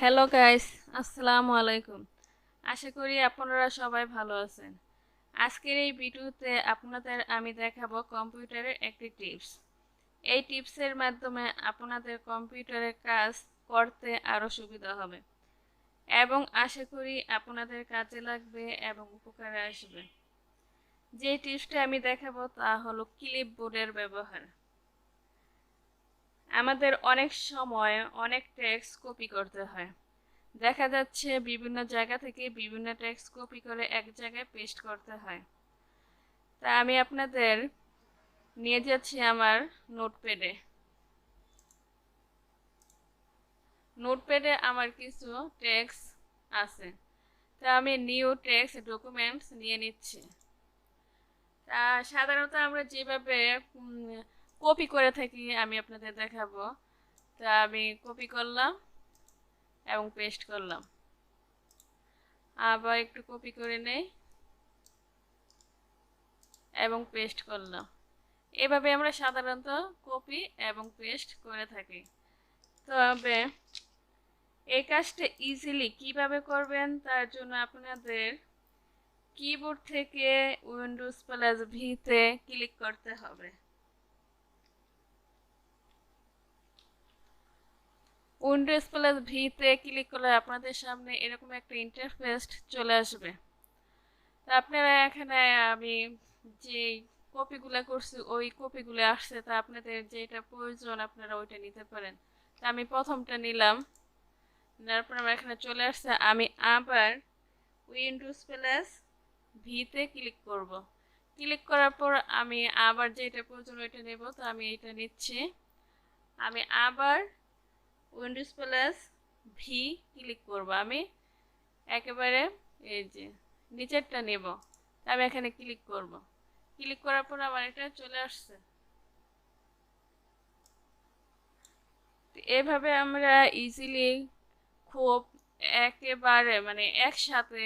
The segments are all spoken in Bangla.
হ্যালো গাইস, আসসালামু আলাইকুম। আশা করি আপনারা সবাই ভালো আছেন। আজকের এই ভিডিওতে আপনাদের আমি দেখাবো কম্পিউটারের একটি টিপস। এই টিপসের মাধ্যমে আপনাদের কম্পিউটারের কাজ করতে আরও সুবিধা হবে এবং আশা করি আপনাদের কাজে লাগবে এবং উপকারে আসবে। যে টিপসটা আমি দেখাবো তা হলো ক্লিপবোর্ডের ব্যবহার। আমাদের অনেক সময় অনেক টেক্সট কপি করতে হয়। দেখা যাচ্ছে বিভিন্ন জায়গা থেকে বিভিন্ন টেক্সট কপি করে এক জায়গায় পেস্ট করতে হয়। তা আমি আপনাদের নিয়ে যাচ্ছি আমার নোটপ্যাডে আমার কিছু টেক্সট আছে। তা আমি নিউ টেক্সট ডকুমেন্টস নিয়ে নিচ্ছি। তা সাধারণত আমরা যেভাবে কপি করে থাকি আমি আপনাদের দেখাবো। তা আমি কপি করলাম এবং পেস্ট করলাম, আবার একটু কপি করে নেই এবং পেস্ট করলাম। এভাবে আমরা সাধারণত কপি এবং পেস্ট করে থাকি। তবে এই কাজটা ইজিলি কিভাবে করবেন তার জন্য আপনাদের কিবোর্ড থেকে উইন্ডোজ প্লাস ভিতে ক্লিক করতে হবে। উইন্ডোজ প্লাস ভিতে ক্লিক করলে আপনাদের সামনে এরকম একটা ইন্টারফেস চলে আসবে। তা আপনারা এখানে আমি যে কপিগুলো করছি ওই কপিগুলো আসছে, তা আপনাদের যেটা প্রয়োজন আপনারা ওইটা নিতে পারেন। তা আমি প্রথমটা নিলাম, নেওয়ার পর আমার এখানে চলে আসছে। আমি আবার উইন্ডোজ প্লাস ভিতে ক্লিক করব। ক্লিক করার পর আমি আবার যেটা প্রয়োজন ওইটা নেব। তো আমি এটা নিচ্ছি। আমি আবার উইন্ডোজ প্লাস ভি ক্লিক করব। আমি একেবারে এই যে নিচেরটা নেব। আমি এখানে ক্লিক করব। ক্লিক করার পর আমার এটা চলে আসছে। এভাবে আমরা ইজিলি খুব একেবারে একসাথে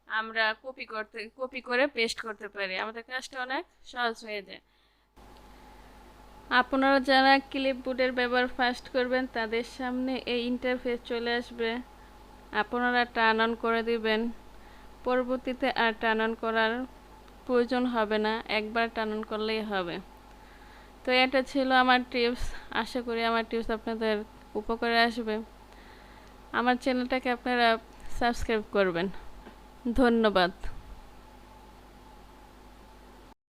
আমরা কপি করে পেস্ট করতে পারি। আমাদের কাজটা অনেক সহজ হয়ে যায়। আপনারা যারা ক্লিপবোর্ডের ব্যবহার ফার্স্ট করবেন তাদের সামনে এই ইন্টারফেস চলে আসবে। আপনারা টার্ন অন করে দিবেন। পরবর্তীতে আর টার্ন অন করার প্রয়োজন হবে না, একবার টার্ন অন করলেই হবে। তো এটা ছিল আমার টিপস। আশা করি আমার টিপস আপনাদের উপকারে আসবে। আমার চ্যানেলটাকে আপনারা সাবস্ক্রাইব করবেন। ধন্যবাদ।